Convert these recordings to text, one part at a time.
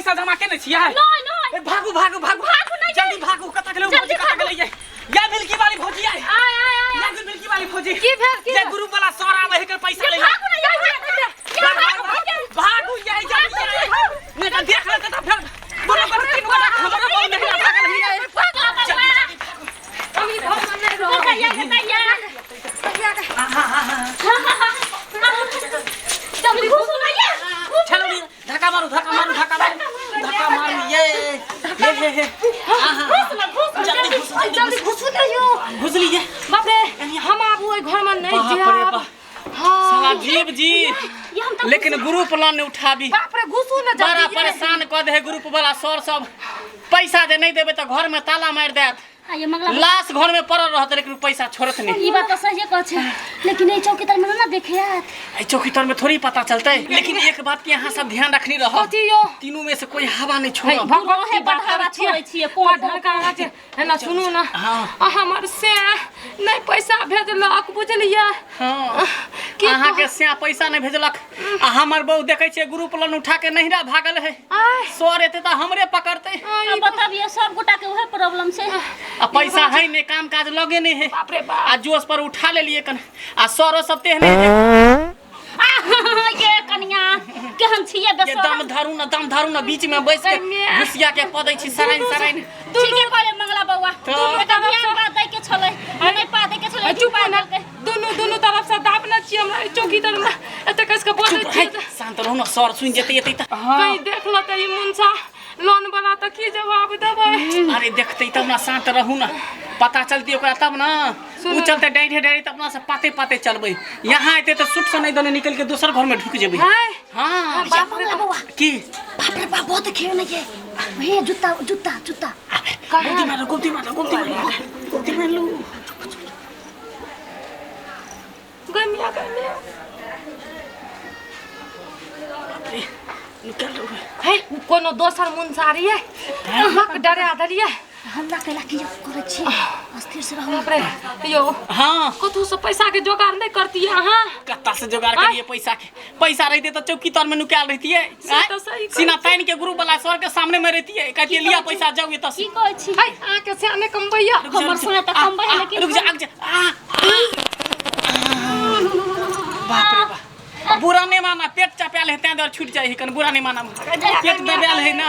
पैसा जमा केने छियै नहीं भागू भागू भागू जल्दी भागू कतऽ गेलै भौजी कतऽ गेलै ये मिल्की वाली भौजी आय ये मिल्की वाली भौजी की भेल की ये ग्रुप वाला सर आबै है कर पैसा ले भागू ना भागू ये जल्दी नहीं तो देख ले कतऽ फिर बोलो कर 3 गोटा हमरो को देखला भागल है अभी हम नहीं रहो जल्दी घुसो ना ये चलो धक्का मारो ये जल्दी घुसो ना यो घुस लीजिए बाप रे हम आबू घर में नहीं जाब साला जीव जी लेकिन ग्रुप लोन उठाबी बाप रे घुसो ना बड़ा परेशान कर दे ग्रुप वाला सर सब पैसा दे नहीं देबे तो घर में ताला मार देत ये मंगला लाश घर में पड़ल रहत लेकिन पैसा छोड़त नहीं ई बात तो सही कह छे लेकिन ए चौकीदार में ना देखे यार ए चौकीदार में थोड़ी पता चलते लेकिन एक बात के यहाँ सब ध्यान रखनी रहो तीनों में से कोई हवा नहीं छोड़ो भगवान है बढ़ावा छोड़े छिए कोन ढलका छे है ना सुनू ना हमर से नहीं पैसा भेजलक बुझलिए हां अहाँ के से पैसा नहीं भेजलक हमर बहू देखे छे ग्रुप लोन उठा के नहिरा भागल है सर एते त हमरे पकड़ते बताबिए सब गोटा के वही प्रॉब्लम छे आ पैसा है नहीं काम काज लगे नहीं है बाप रे बाप आ जोश पर उठा ले लिए कन आ सरो सब तेहने ये कन्या केहन छिए बेसो दम धरू ना बीच में बैठ के घुसिया के पदै छी सराइन ठीक है कहले मंगला बउआ तू बेटा ध्यान बात दे के छले नहीं पा दे के छले चुप ना दोनों तरफ से दाब ना छी हमरा चौकीदार में एते कस के बोलै छी शांत रहू ना सर सुन जेते त कहीं देख ल त ई मुंसा लोन वाला त की जवाब देबै अरे देखते तब ना शांत रहू ना पता चलती ओकरा तब ना उ चलते डायरे त अपना से पाते चलबै यहां आते त सुट से नहीं दने निकल के दूसर घर में ढुक जेबै हां बाप रे बउआ की बाप रे बाप बहुत खेल नहीं है हे जूता गोदी मार लो गमिया निकल लो है कोनो दोसर मुंसारी है लक डरे आदरिया हल्ला केला की करे छी अस्थिर से रहू बाप रे यो हां कथु से पैसा के जोगाड़ नहीं करती है हां कत्ता से जोगाड़ करिए पैसा रहते तो चौकीदार में नुकाल रहती है तो सही सीना तान के ग्रुप वाला सर के सामने में रहती है कहती लिया पैसा जाओ ये तो की कहै छी आ के से आने कमबैया हमर सुने त कमबै लेकिन रुक जा बाप रे बाप बुरा नहीं माना पेट चपेल है तें दर छूट जाए कन बुरा नहीं माना पेट दबेल है ना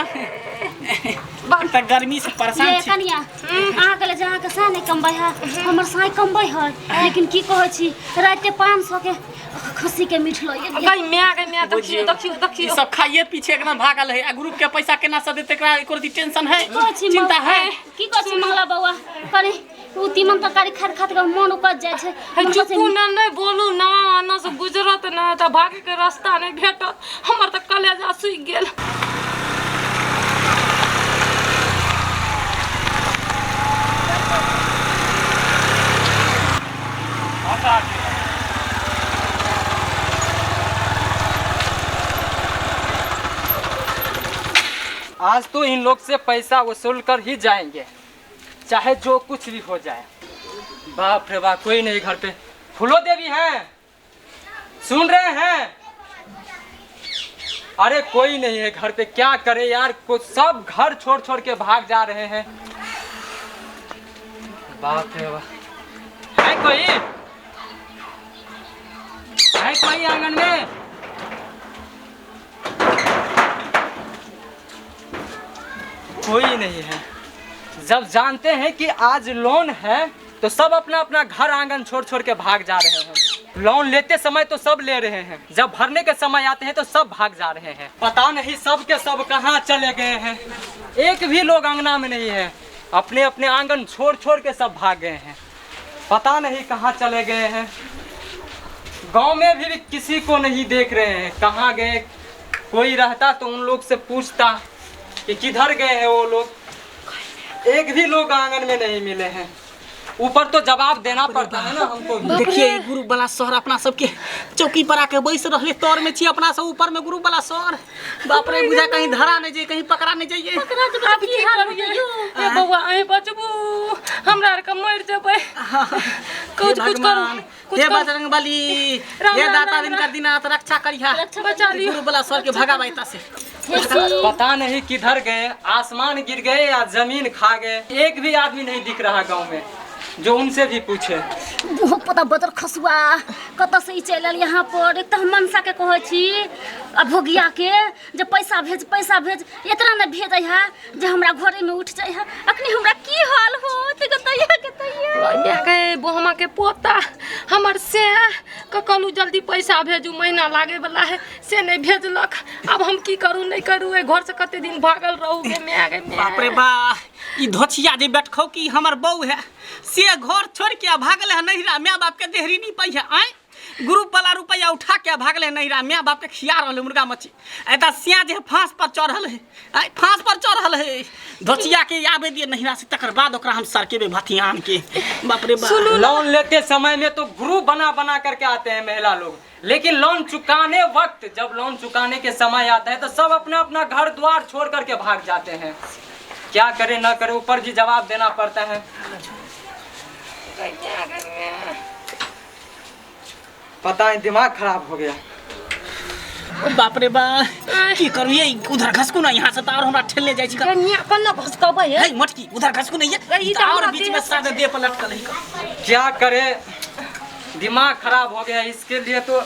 बात गर्मी से परेशान छी कनिया आ गेले जहां के सा नहीं कमबै है हमर साई कमबै है लेकिन की कहै छी राते 500 के खस्सी के मीठ लो गई मैं देखियो सब खाइए पीछे एकदम भागल है ग्रुप के पैसा केना से देते एकरा एको टेंशन है चिंता है की कहै छी मंगला बउआ कनी उ तीमन तरकारी खात के मन उकज जाय छै चुपू ना नहीं बोलू ना से गुजरत ना त भागे के रास्ता नहीं भेटत हमर त कलेजा सुई गेल आज तो इन लोग से पैसा वसूल कर ही जाएंगे चाहे जो कुछ भी हो जाए। बाप रे बाप कोई नहीं घर पे। फूलो देवी हैं सुन रहे हैं? अरे कोई नहीं है घर पे क्या करे यार कुछ सब घर छोड़ के भाग जा रहे हैं। बाप रे बाप है कोई आंगन में? कोई नहीं है। जब जानते हैं कि आज लोन है तो सब अपना अपना घर आंगन छोड़ के भाग जा रहे हैं। लोन लेते समय तो सब ले रहे हैं, जब भरने के समय आते हैं तो सब भाग जा रहे हैं। पता नहीं सब के सब कहाँ चले गए हैं। एक भी लोग आंगना में नहीं है, अपने अपने आंगन छोड़ के सब भाग गए हैं। पता नहीं कहाँ चले गए हैं। गांव में भी किसी को नहीं देख रहे हैं, कहाँ गए। कोई रहता तो उन लोग से पूछता कि किधर गए हैं वो लोग। एक भी लोग आंगन में नहीं मिले हैं। ऊपर तो जवाब देना पड़ता है ना हमको। देखिए ग्रुप वाला शहर अपना सबके चौकी पर आके बैस रहे तौर में छी अपना सब ऊपर में ग्रुप वाला शहर। बाप रे बुझा कहीं धरा नहीं जाए, कहीं पकड़ा नहीं जाइए। ए बउआ ए बचबू हमरा आर के मर जेबै। कुछ करू हे बजरंग बली, हे दाता दिन का दिनात रक्षा करिहा। बचा लियो ग्रुप वाला शहर के भगा बाइता से। पता नहीं किधर गए, आसमान गिर गए या जमीन खा गए। एक भी आदमी नहीं दिख रहा गांव में जो उनसे भी पूछे। पता बदर खसुआ कत से चल यहाँ पर। एक तो हम मनसा के कहे छी आ भोगिया के जे पैसा भेज इतना न भेज है जे हमरा घरे में उठ जाए है। अखनी हमरा की हाल हो के बोहमा के पोता हमर से कहलू जल्दी पैसा भेजू, महीना लागे वाला है से नहीं भेजलक। अब हम की करूँ नहीं करूँ, घर से कते दिन भागल रहू गे मैं। बाप रे बा, ई धोछिया जे बैठखौ की हमर बहू है से घर छोड़ के भागल है नहिरा। माँ बाप के देहरी नहीं पाई है। आए ग्रुप वाला रुपया उठा के भागले नहिरा। माँ बाप के खिया रहा मुर्गा मच्छी। ऐसा सिया जे फांस पर चढ़ल है, फांस पर चढ़ल है। धोचिया के आबे दिए नहिरा से, तकर बाद ओकरा हम सरकेबे भथियान के। बाप रे बा, लोन लेते समय में तो ग्रुप बना करके आते हैं महिला लोग, लेकिन लोन चुकाने वक्त जब लोन चुकाने के समय आता है तो सब अपना अपना घर द्वार छोड़ करके भाग जाते हैं। क्या करे न करे, ऊपर जी जवाब देना पड़ता है। पता है दिमाग खराब हो गया। बाप रे बा, की करू ये उधर घसकू ना यहाँ से तो और हमरा ठेले जाय छी। कन्या कन्ना भसकबे है हे मटकी उधर घसकू नहीं है और बीच में सादे दे पलट कर नहीं। क्या करे, दिमाग खराब हो गया। इसके लिए तो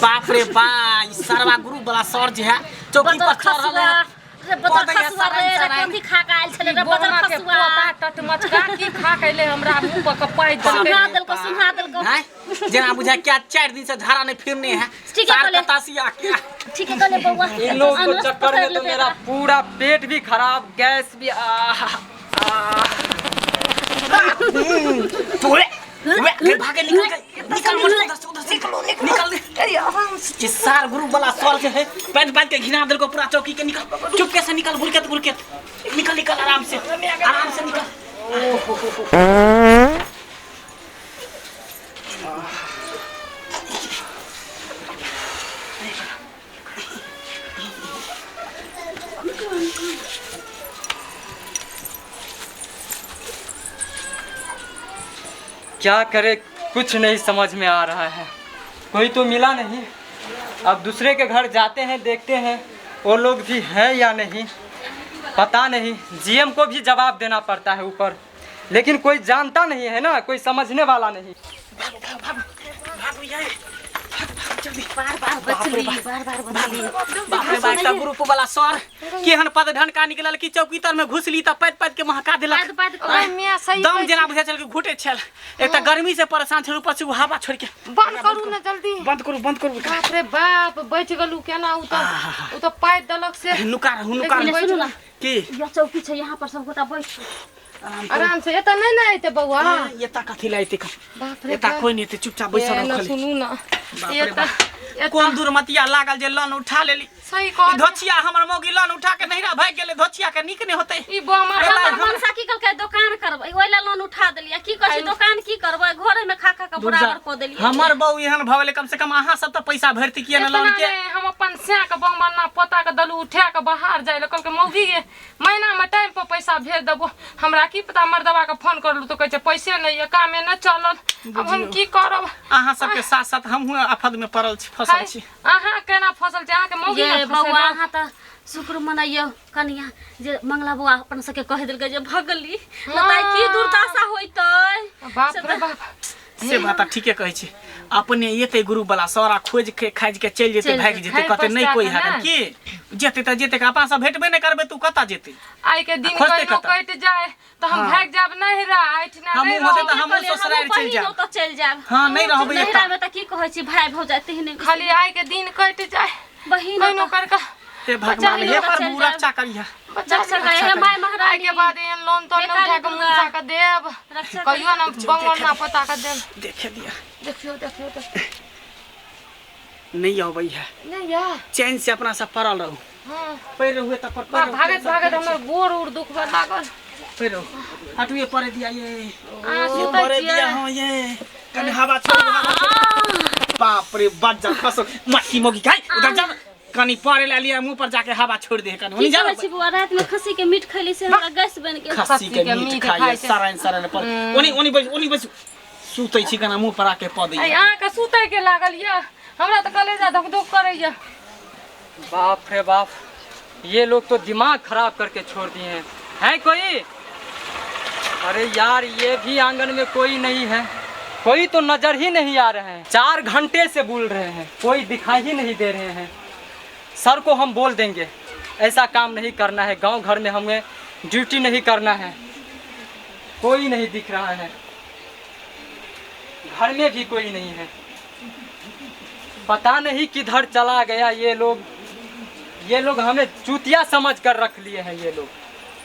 बाप रे बा, सरवा गुरु वाला सर जे है चौकी पर चढ़ल है। बदर खसुआ रे कथि खा के आइल छले रे बदर खसुआ। टट मचका की खा कैले हमरा मुंह पर कपाई सुना देलको हैं जना बुझा क्या 4 दिन से झाड़ा नहीं फिरने है। ठीक है बोले तासिया क्या ठीक है बोले बउआ। इन लोगों के चक्कर में तो मेरा पूरा पेट भी खराब, गैस भी वे भागे निकल उधर से निकल आराम से। ये सार गुरु वाला सर जो है पैंट के घिना देल को पूरा चौकी के। निकल चुपके से निकल, गुरकेत निकल आराम से निकल। क्या करे, कुछ नहीं समझ में आ रहा है। कोई तो मिला नहीं। अब दूसरे के घर जाते हैं, देखते हैं वो लोग भी हैं या नहीं, पता नहीं। जीएम को भी जवाब देना पड़ता है ऊपर, लेकिन कोई जानता नहीं है ना, कोई समझने वाला नहीं। ग्रुप वाला सर केहन पद ढनका निकलल की चौकी तर में घुसली त पैद के महका देलक। दम जना बुझा चल के घुटे छल। एक त गर्मी से परेशान छल, ऊपर से हवा छोड़ के। बंद करू ना जल्दी, बंद करू। बाप रे बाप, बच गलू केना। उ तो पाइ दलक से नुकार की ये चौकी छै यहाँ पर सब गोटा बैठ आराम से। एता नहीं ना आइते बउआ, ये ता कथि लाइते का। बाप रे ये ता कोई नहीं ते चुपचाप बैसल रह। सुनू ना, कोन दूर मतिया लागल जे लोन उठा लेली। सही कह धोचिया हमर मौगी लोन उठा के नहिरा भाग गेले। धोचिया के निक नहीं होते। ई बमा हमर मनसा की कहलकै दुकान करबै, ओइला लोन उठा देलिया। की कहै छी दुकान की करबै, घरे में खा के बराबर क देलिया। हमर बहू एहन भवले, कम से कम अहाँ सब त पैसा भरती किए न लोन के। हम अपन से के बमना पोता के दलू उठा के बाहर जाय ल। कहलकै मौगी गे महीना में टाइम पर पैसा भेज देबो। हमरा की पता, मर्दवा के फोन करलू तो कहै छै पैसे नहीं है, काम में न चलल। अब हम की करब। अहाँ सब के साथ साथ हमहु आफत में पड़ल छी, फसल छी। अहाँ केना फसल छी? अहाँ के मौगी ये बउआ अहाँ त शुक्र मनाइयो कनिया जे मंगला बउआ अपन सके कह देलकै जे भगली। बताइ की दुर्दशा होइतै। बाप रे बाप, से बात ठीके कहै छी। अपने एते गुरु वाला सारा खोज के खाज के चल जेते, भाग जेते, कहते नहीं कोई है की जेते त जेते के अपना सब भेटबे नहीं करबे तू कता जेते। आई के दिन कहियो कट जाए तो हम भाग जाब नहीं रहा। आइठना नहीं हम होते त हम ससुराल चल जाब। तो चल जाब। हां नहीं रहबे नहिरा में त की कहै छी भाई भौजाते ही नहीं। खाली आई के दिन कट जाए बहिन कहिनो कर का हे भगवान ये पर पूरा रक्षा करिया। बच्चा सब है माय महाराज के बाद ये लोन तो न उठा के मुंह का देब। कहियो ना बंगल ना पता का देब। देखे दिया, देखियो नहीं आबै है। नहीं या चैन से अपना सब पड़ल रहू। हां पैर हुए त पर भागत हमर गोर उड़ दुखबा लागल। पैर हटुए परे दिया ये ये परे दिया। हां ये कने हवा छोड़। बाप रे बच जा खसो मक्खी मोगी खाई उधर जा। कनी परे ला लिया मुंह पर जाके हवा छोड़ दे। कनी नहीं जाबे छी बुआ, रात में खस्सी के मीट खैली से हमरा गैस बन गेल। खस्सी के मीट खाई सरान पर ओनी बस सुतै छी कना मुंह पर आके पदै यहाँ के सुतै के लागल ये हमरा तो कलेजा धक धक करैया। बाप रे बाप, ये लोग तो दिमाग खराब करके छोड़ दिए हैं। है कोई? अरे यार ये भी आंगन में कोई नहीं है, कोई तो नजर ही नहीं आ रहे हैं। 4 घंटे से बोल रहे हैं, कोई दिखाई ही नहीं दे रहे हैं। सर को हम बोल देंगे ऐसा काम नहीं करना है, गांव घर में हमें ड्यूटी नहीं करना है। कोई नहीं दिख रहा है, घर में भी कोई नहीं है। पता नहीं किधर चला गया ये लोग हमें चूतिया समझ कर रख लिए हैं। ये लोग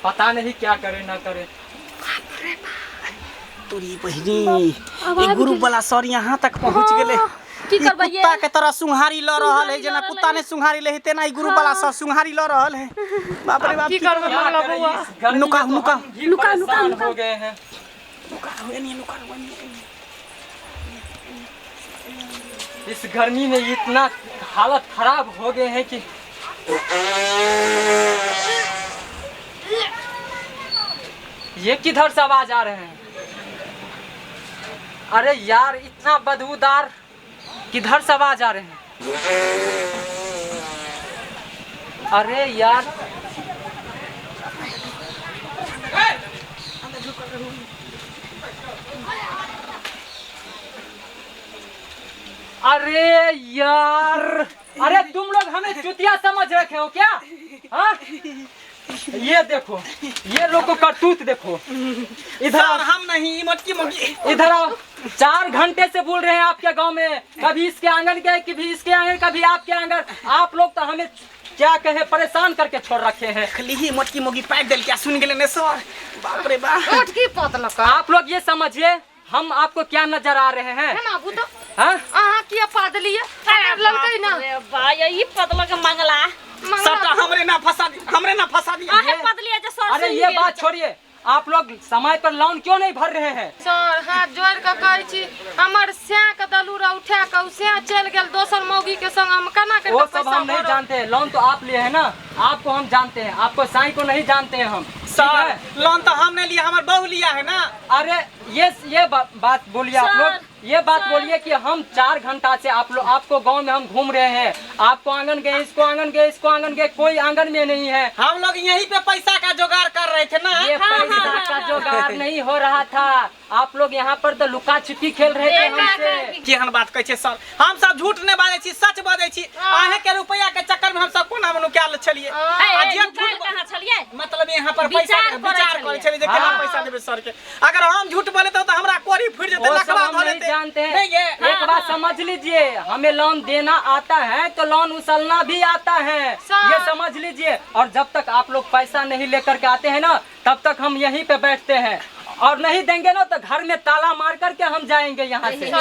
पता नहीं क्या करे ना करे। तोरी बहिनी ये गुरु वाला सर यहाँ तक पहुँच गेले। की करबै ये? कुत्ता के तरह सुंघारी ल रहल है, जना कुत्ता ने सुंघारी ले तेना ई गुरु वाला सर सुंघारी ल रहल है। बाप रे बाप, की करबै मंगला बउआ? नुका नुका नुका हो गए हैं। इस गर्मी में इतना हालत खराब हो गए हैं कि ये किधर से आवाज आ रहे हैं? अरे यार इतना बदबूदार किधर से आवाज आ रहे हैं? अरे यार अरे तुम लोग हमें चुतिया समझ रखे हो क्या? हाँ? ये देखो, ये लोग को करतूत देखो। इधर हम नहीं मोटकी मोगी, इधर आओ। 4 घंटे से बोल रहे हैं आपके गांव में, कभी इसके आंगन गए, कभी इसके आंगन, कभी आपके आंगन। आप लोग तो हमें क्या कहे परेशान करके छोड़ रखे हैं। खली मोटकी मोगी पैक दिल क्या सुन गेले ने सर। बाप रे बाप, मोटकी पतलक आप लोग ये समझिए हम आपको क्या नजर आ रहे हैं? है ना बुतो हाँ? आहा किया पादली है ललकै ना बा यही पतला के मंगला सबटा हमरे ना फंसा दिया। आहे पतली है जे सर। अरे ये बात छोड़िए, आप लोग समय पर लोन क्यों नहीं भर रहे हैं? सर हाथ जोड़ के कहै छी, हमर स्या के दलूरा उठा के स्या चल गेल दोसर मौगी के संग, हम केना के वो सब हम नहीं जानते हैं। लोन तो आप लिए हैं ना, आपको हम जानते हैं, आपको साईं को नहीं जानते हैं हम। सर लोन तो हमने लिया, हमारे बहू लिया है ना। अरे ये बात बोलिए आप लोग, ये बात बोलिए कि हम 4 घंटा से आपको गांव में हम घूम रहे हैं। आपको आंगन गए, इसको आंगन गए, इसको आंगन गए, कोई आंगन में नहीं है। हम लोग यहीं पे पैसा का जुगाड़ कर रहे थे ना। ये पैसा का जुगाड़ नहीं हो रहा था, आप लोग यहाँ पर तो लुका छिपी खेल रहे थे हमसे। केहन बात कहै छै सर, हम सब झूठ नहीं बाजै छी, सच बाजै छी। आहे के रुपया के चक्कर में हम सब कोना में नुकायल छलिए। कहां छलिए? मतलब यहाँ पर पैसा के विचार करे छलिए जे केना पैसा देबे सर के। अगर हम झूठ बोले तो हमरा कोरी फुट जेते, लखवा धो लेते। जानते हैं, एक बात समझ लीजिए, हमें लोन देना आता है तो लोन उछलना भी आता है, ये समझ लीजिए। और जब तक आप लोग पैसा नहीं लेकर के आते हैं ना, तब तक हम यहीं पे बैठते हैं, और नहीं देंगे ना तो घर में ताला मार करके हम जाएंगे यहाँ से।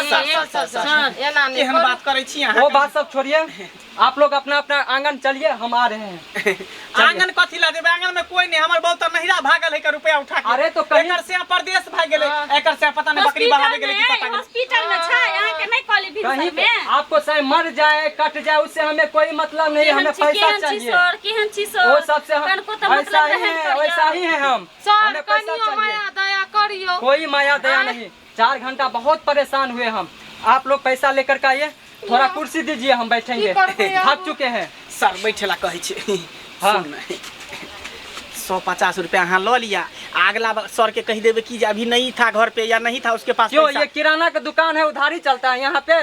केहन बात करे छी अहाँ? वो बात सब छोड़िए, आप लोग अपना अपना आंगन चलिए, हम आ रहे हैं। आंगन कथी ला देबे? आंगन में कोई नहीं, हमर बहुत नहिरा भागल है के रुपया उठा के। अरे तो कहीं एकर से परदेश भाग गेले, एकर से पता नहीं बकरी बहावे गेले की पता नहीं। हॉस्पिटल में छै यहाँ के नहीं कॉलेज भी कहीं पे में। आपको चाहे मर जाए कट जाए उससे हमें कोई मतलब नहीं, हमें पैसा चाहिए। केहन छी सर? वो सबसे हम कनको तो ऐसा मतलब ही रहन है, वैसा ही है हम। सर हमें पैसा कनियो चाहिए, माया दया करियो। कोई माया दया नहीं। 4 घंटा बहुत परेशान हुए हम। आप लोग पैसा लेकर के आइए, थोड़ा कुर्सी दीजिए, हम बैठेंगे, थक चुके हैं। सर बैठेला कहै छी। हाँ। सुन, 150 रुपया अहाँ लो लिया, अगला सर के कह देवे कि अभी नहीं था घर पे या नहीं था उसके पास क्यों? पैसा। ये किराना का दुकान है, उधारी चलता है यहाँ पे।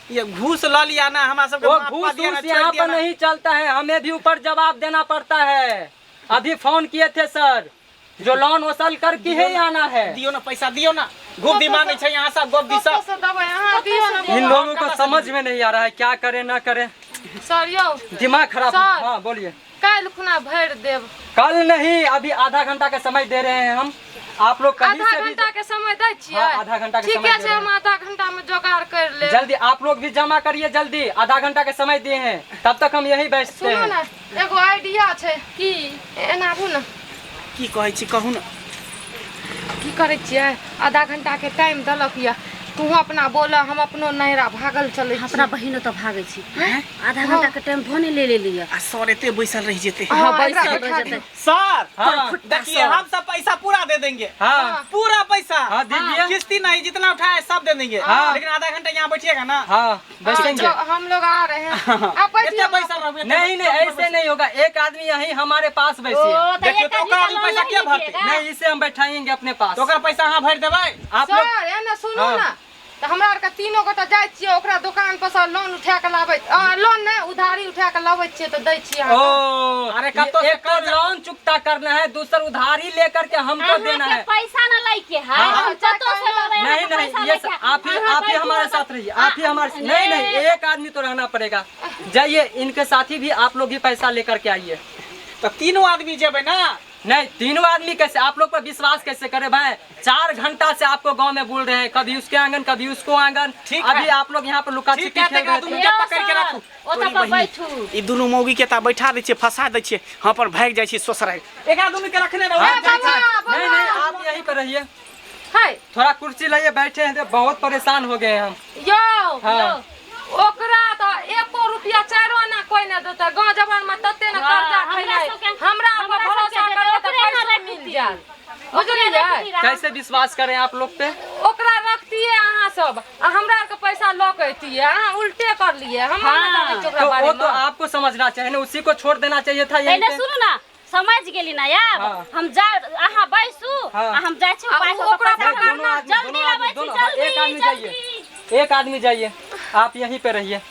ये घूस लो लिया ना, हमारा सब वो घूस यहाँ पर नहीं चलता है, हमें भी ऊपर जवाब देना पड़ता है। अभी फोन किए थे सर, जो लोन वसूल करके ही आना है। दियो ना पैसा, दियो ना। गोप दी माने छै यहाँ सब, गोप दी सब। इन लोगों को समझ में नहीं आ रहा है क्या करे ना करे, सर यो दिमाग खराब। सर। हाँ बोलिए। काल खुना भर देव। कल नहीं, अभी आधा घंटा का समय दे रहे हैं हम। आप लोग कहीं आधा से भी घंटा के समय दै छियै? हाँ, आधा घंटा के ठीक समय है, दे से रहे हम आधा घंटा में जुगाड़ कर ले। जल्दी आप लोग भी जमा करिए, जल्दी। आधा घंटा के समय दिए हैं, तब तक हम यही बैठते सुनो ना, हैं। एगो आइडिया छै की एना आबू ना। की कहै छी कहू ना। की करे छियै? आधा घंटा के टाइम दलक या, तू अपना बोला हम अपनो नहरा भागल चले अपना बहिनो तो भागे छी आधा घंटा के टाइम भने ले लिया आ सर एते बैसल रह जेते हाँ बैसल रह जते सर हाँ, देखिए हम सब पैसा पूरा दे देंगे हाँ पूरा पैसा हाँ दीजिए। किस्ती नहीं जितना उठाए सब दे देंगे हाँ। लेकिन आधा घंटा यहाँ बैठिएगा ना हाँ बैठेंगे। हम लोग आ रहे हैं आप कितना बैठिए पैसा रहोगे नहीं नहीं ऐसे नहीं होगा, एक आदमी यहीं हमारे पास बैसिए। देखिए तो ओकरा आदमी पैसा क्या भरते नहीं इसे हम बैठाएंगे अपने पास। तो ओकरा पैसा अहाँ भर देबै आप लोग सर एने सुनू हाँ। ना तो हमरा आर के तीनों गोटा जाय छियै ओकरा दुकान पर से लोन उठा के लाबै लोन नहीं उधारी उठा के लाबै छियै तो दै छियै अहाँ ओ अरे कब तो एक तो लोन चुकता करना है, दूसरा उधारी लेकर के हमको देना है। पैसा न लाई के है हाँ। हम चतो से लगे नहीं नहीं ये आप ही हमारे साथ रहिए, आप ही हमारे नहीं नहीं एक आदमी तो रहना पड़ेगा। जाइए इनके साथ ही भी आप लोग ही पैसा लेकर के आइए। तो तीनों आदमी जेबै ना नहीं तीनों आदमी कैसे, आप लोग पर विश्वास कैसे करे भाई? 4 घंटा से आपको गांव में बोल रहे हैं, कभी उसके आंगन कभी उसको आंगन। ठीक है। अभी आप लोग यहाँ पर लुका ठीक छिपी है खेल तकरा रहे दुनू थे। के पकड़ के राखू ओतऽ तोरी पर बहिन। बैठू ई दुनू मौगी के ता बैठा दै छियै, फंसा दै छियै, हम पर भाग जाइ छियै ससुराल। एकरा दुनू के रखने रहो। हाँ, जा, जा। नहीं नहीं आप यहीं पर रहिए, है थोड़ा कुर्सी लाइए, बैठे हैं तो बहुत परेशान हो गए हम। यो हाँ। ओकरा तो 1 रुपया 4 आना कोई न देता गांव जवान में तत्ते न कर्जा खैले हमरा पर भरोसा करे तो पैसा मिल जाए बुझलिए कैसे विश्वास करें आप लोग पे? ओकरा रखतिए अहाँ सब आ हमरा के पैसा लौकैतिए अहाँ उल्टे कर लिए हम नहीं जाने ओकरा तो बारे वो में तो आपको समझना चाहिए ना, उसी को छोड़ देना चाहिए था यहीं पहले पे। सुनू ना समझ गेली ना यार हाँ। हम जा अहाँ बैसू हाँ। आ हम जाय छी आ पाइ ओकरा पैसा पकड़ना, करना जल्दी आबै छी दोनों, जल्दी एक आदमी जल्दी जाइए, एक आदमी जाइए, आप यहीं पे रहिए,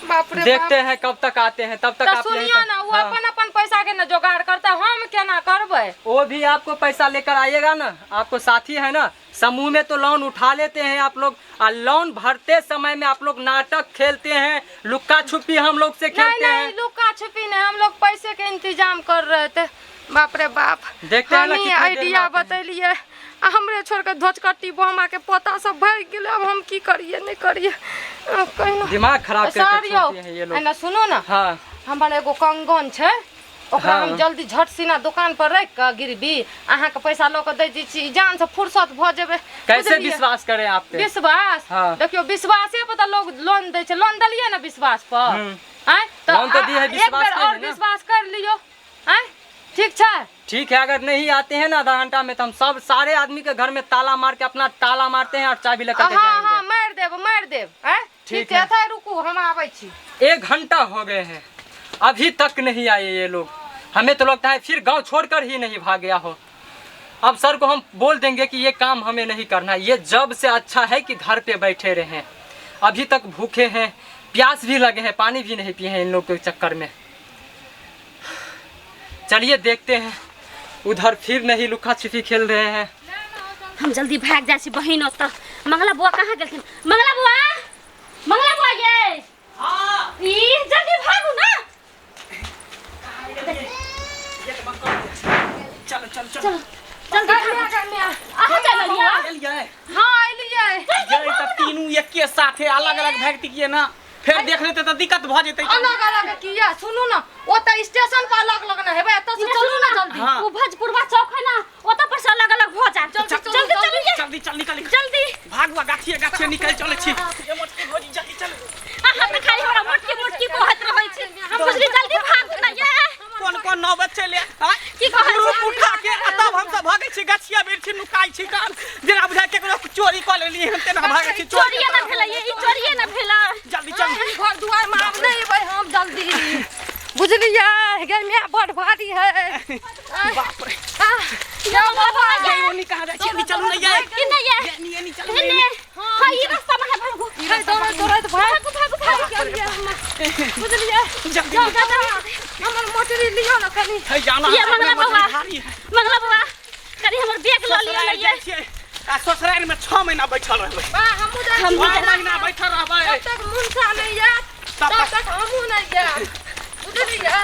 बाप रे देखते हैं कब तक आते हैं, तब तक तो आप यहीं सुनिए पर- ना वो हाँ। अपन अपन पैसा के न जुगाड़ करता हम केना करबै वो भी आपको पैसा लेकर आइएगा ना, आपको साथी है ना। समूह में तो लोन उठा लेते हैं आप लोग, और लोन भरते समय में आप लोग नाटक खेलते हैं, लुक्का छुपी हम लोग से नहीं खेलते नहीं हैं। लुका छुपी नहीं हम लोग पैसे के इंतजाम कर रहे थे बाप रे बाप देखते हैं ना हम ही कितनी देर में आइडिया आते हैं। बतैलिए आ हमरे छोड़ के ध्वजकट्टी बमा के पोता सब भर गेले अब हम की करिए नहीं करिए कहना दिमाग खराब सर करके यौ छोड़ते हैं ये लोग। ना सुनो ना हाँ हमर एगो कंगन छै ओकरा हाँ। हम जल्दी झट सीना दुकान पर रख के गिरबी अहाँ के पैसा ल के दे दी छी जान से फुर्सत भ जेबे कैसे बुझलियै? विश्वास करें आप पे? विश्वास हाँ। देखियो विश्वासे पर तो लोग लोन दे छै लोन दलिए ना विश्वास पर आय लोन तो दिए है, एक विश्वास बेर के और लिए ना। विश्वास कर लियो आय ठीक छै ठीक है, अगर नहीं आते हैं ना आधा घंटा में तो हम सब सारे आदमी के घर में ताला मार के अपना ताला मारते हैं और चाबी लेकर के हाँ हाँ जाएंगे। मार देब आय ठीक ठीक है। है था रुकू हम आबै छी 1 घंटा हो गए हैं, अभी तक नहीं आए ये लोग। हमें तो लगता है फिर गांव छोड़कर ही नहीं भाग गया हो। अब सर को हम बोल देंगे कि ये काम हमें नहीं करना, ये जब से अच्छा है कि घर पे बैठे रहे, अभी तक भूखे हैं, प्यास भी लगे हैं, पानी भी नहीं पिए हैं इन लोग के चक्कर में। चलिए देखते हैं, उधर फिर नहीं लुका छिपी खेल रहे हैं। हम जल्दी भाग जाइ छी बहिन ओतऽ मंगला बुआ कहाँ गेलखिन मंगला बुआ ये हाँ ई जल्दी भागू ना चलो चलो चलो चलो जल्दी भागू अहाँ चलिए चलिए हाँ एलिए ये तो तीनों एके साथे अलग अलग भागती किए ना, फिर देख लेते तो दिक्कत भ जेतै। अलग अलग किया सुनू ना ओतऽ स्टेशन पर अलग अलग ना हेबे एतऽ से चलू ना जल्दी हाँ। वो भजपुरवा चौक है ना ओतऽ पर से अलग अलग हो जाए जल्दी जल्दी चल निकल जल्दी भागवा गाछिए निकल चले छी। ये मोटकी भौजी जल्दी चल। अहाँ तऽ खाली हमरा मोटकी कहत रहै छी हम बुझली जल्दी भागू ना ये कौन नौबत चले की कहै ग्रुप उठा के तब हम सब भागै छी गाछिया बेर छी नुकाई छी कान जेना बुझा केकरो चोरी क लेली हम तेना भागै छी। चोरिये ना भेलै ई चोरिये ना भेलै जल्दी चल। घर दुआर में आब नहीं अबै हम जल्दी बुझलिए गर्मिया बड़ भारी है बाप रे या बाबा ये ओनी कहां जाय छी चलू ना ये कि नहीं ये ये नहीं चल हेने हां ई रास्ता में है भागू दौड़त भागू बुझलिए जल्दी हमर मोटरी लियो ना कनी है जाना ये मंगला बाबा भारी है। मंगला बाबा कनी हमर बैग ल लियो ना ये आ ससुराल में 6 महीना बैठल रहबै, बा हमहु जा हम 6 महीना बैठल रहबै तब तक मुंसा नहीं या तब तक हमहु नहीं जा बुझलिए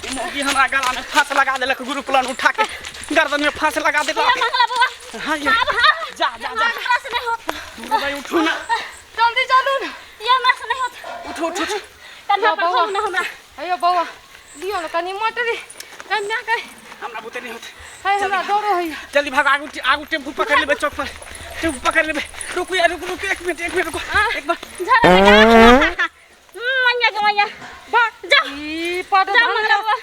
ई मौगी हमरा गला में फांस लगा देलक, गुरु प्लान उठा के गर्दन में फांस लगा ये देलक। मंगला बाबा हां ये अब हां जा जा जा हमरा से नहीं होत भाई उठू ना जल्दी चलू ना ये हमरा से नहीं होत उठो उठो कन्हा पर खोलू ना हमरा अयो बौआ लियो ना कनी मोटरी कन्या के हमरा बुते नहीं होत। है हमरा डरो है जल्दी भाग आगू टेम्पू पकड़ लेबै चौक पर चुप पकड़ ले रुको यार रुको एक मिनट रुको एक बार मैया के मैया बा जा ई पद जा मंगलवा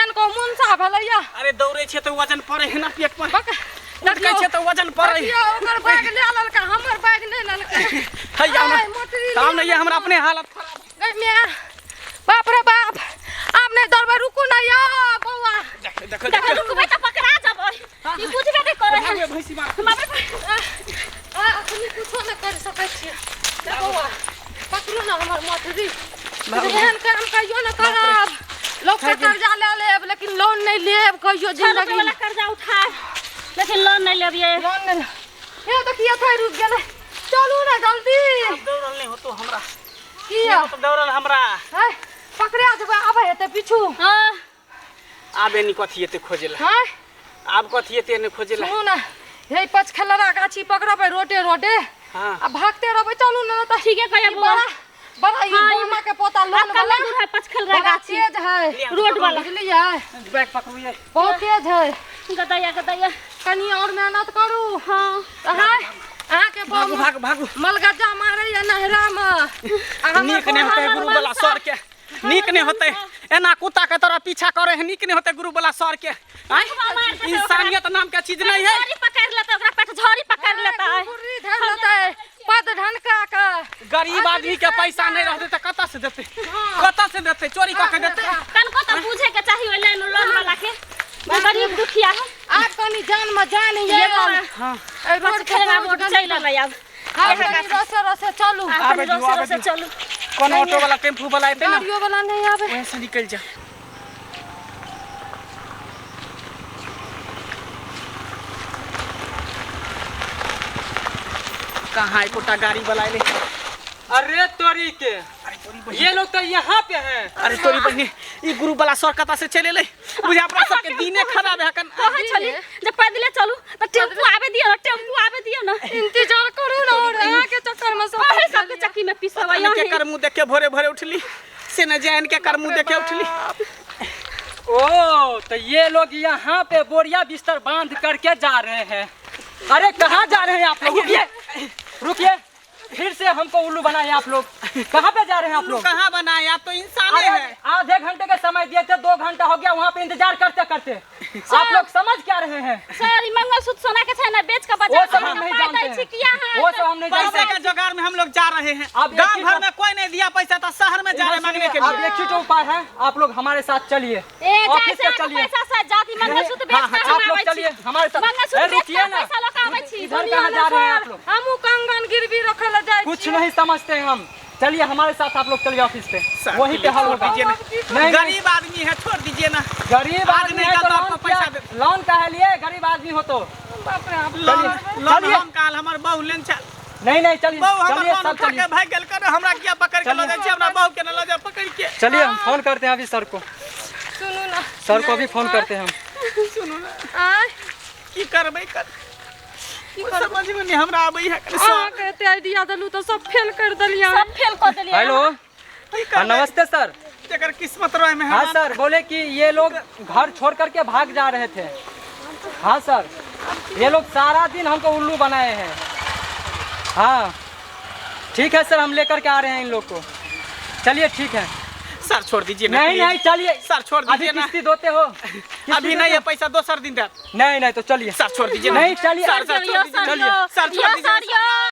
एनको मुनसा भलैया अरे दौड़े छे तो वजन पड़े है ना पेट पर बक लटकै छे तो वजन पड़े देखियो ओकर बैग ले ललका हमर बैग नहीं ललका है या ना मोटरी काम नहीं है हमरा अपने हालत खराब गई मैं बाप रे बाप आप नहीं दौड़बे रुकू ना या बौआ देखो देखो रुकबै त पकड़ा जबै ई बुझबे नहीं करे है भागे भैंसी मार बाप रे अपनी कुछो न कर सकै छियै बौआ पकड़ू ना हमर मोटरी एहन काम कहियो न करब लोग से कर्जा ले लेब लेकिन लोन नहीं लेब कहियो जिंदगी वाला कर्जा उठाए लेकिन लोन नहीं लेबिए लोन नहीं ये देखिए थाई रुक गेलै चलू ना जल्दी दौड़ल नहीं हो तो हमरा किया तो दौड़ल हमरा है पकड़े जबे आबे हेते पीछू हां आबे नी कथि एते खोजेला है आब कथि एते ने खोजेला सुनू ना हे पछ खेलरा गाछी पकड़बे रोटे रोटे हां आ भागते रहबे चलू ना त ठीक है कहिया बुआ बड़ा ई बोमा के पोता लोन आपका वाला दूर है पचखल रा गाछी तेज है रोड वाला बुझलिए बैग पकड़ू ये बहुत तेज है गदैया कनी और मेहनत करू हां है अहाँ के भागू भागू भागू मलगज्जा मारे या नहरा में नीक नहीं होते गुरु वाला सर के नीक नहीं होते एना कुत्ता के तरह पीछा करे है नीक नहीं होते गुरु वाला सर के आय इंसानियत नाम का चीज नहीं है झोरी पकड़ लेता ओकरा पेट झोरी पकड़ लेता है गुर्री धर लेते पद ढनका का गरीब आदमी के पैसा नहीं रहते तो कत्ता से देते कत्ता से देते चोरी करके देते कन को तो पूछे के चाहिए लाइन लोन वाला के वो गरीब दुखिया है आप कनी जान में जान ये हां रोड खेल रोड चल ले अब हाँ कनी रसे चलू आबे जो आबे से चलो कौन ऑटो वाला टेम्पू वाला आते ना गाड़ियों वाला नहीं आवे वहीं से निकल जा कहाँ कोटा गाड़ी वाला ले अरे तोरी के ये लोग तो यहाँ पे हैं। अरे तोरी बहनी ई गुरु वाला सर कता से चले ले बुझे अपना सबके दीने खराब है कन कहे चली जब पैदल चलू तो टेम्पू आवे दियो ना इंतजार करू ना और यहाँ के चक्कर में ओहे सब के चक्की में पिसवा पता के कर मुंह देख के भोरे भोरे उठली से न जान के कर मुंह देख के उठली ओ तो ये लोग यहाँ पे बोरिया बिस्तर बांध करके जा रहे हैं। अरे कहाँ जा रहे हैं आप लोग? रुकिए फिर से हमको उल्लू बनाए आप लोग। कहाँ पे जा रहे हैं आप लोग? कहाँ बनाए आप तो इंसान है आधे घंटे का समय दिए थे 2 घंटा हो गया वहाँ पे इंतजार करते करते। आप लोग समझ क्या रहे हैं? सर मंगलसूत्र सोना के छेना बेच के वो बचा सब हम नहीं जानते हैं। वो सब हम नहीं जानते पैसे का जुगाड़ में हम लोग जा रहे हैं आप गांव देखिए भर में कोई नहीं दिया पैसा तो शहर में जा रहे मांगने के आप लिए एक ही उपाय है, आप लोग हमारे साथ चलिए ए ऑफिस जैसे पे चलिए। पैसा से जाति मंगलसूत्र बेच के आप लोग चलिए हमारे साथ। मंगलसूत्र बेच रुकिए के ना, पैसा लोग आवे छी इधर कहाँ जा रहे हैं आप लोग? हमू कंगन गिरवी रखल जाए कुछ नहीं समझते हैं हम। चलिए हमारे साथ आप लोग चलिए ऑफिस पे, वहीं पे हल होगा। दीजिए ना नहीं गरीब आदमी है छोड़ दीजिए ना गरीब आदमी है तो आपको पैसा दे लोन का है लिए गरीब आदमी हो तो बाप रे आप लोन हम काल हमर बहू लेन चल नहीं चलिए बहू हमर चलिए लोन सब उठा के चलिए भाग गेल कर हमरा किया पकड़ के ले जाय छी हमरा बहू के न ले जा पकड़ के चलिए हम फोन करते हैं अभी सर को। सुनू ना सर को भी फोन करते हैं हम। सुनो ना आय की करबै कर समझ में नहीं हमरा आबै है आ कहते आइडिया दलू तो सब फेल कर दलिया सब फेल कर देलिए हेलो हाँ, नमस्ते सर। जेकर किस्मत रहे में हाँ सर, बोले कि ये लोग घर छोड़ करके भाग जा रहे थे। हाँ सर, ये लोग सारा दिन हमको उल्लू बनाए हैं। हाँ ठीक है सर, हम लेकर के आ रहे हैं इन लोग को। चलिए ठीक है सर छोड़ दीजिए ना नहीं चलिए सर छोड़ अभी दीजिए ना किस्ती देते हो? अभी नहीं है पैसा दोसर दिन दे नहीं तो चलिए सर छोड़ दीजिए नहीं चलिए सर छोड़ दीजिए चलिए सर छोड़ दीजिए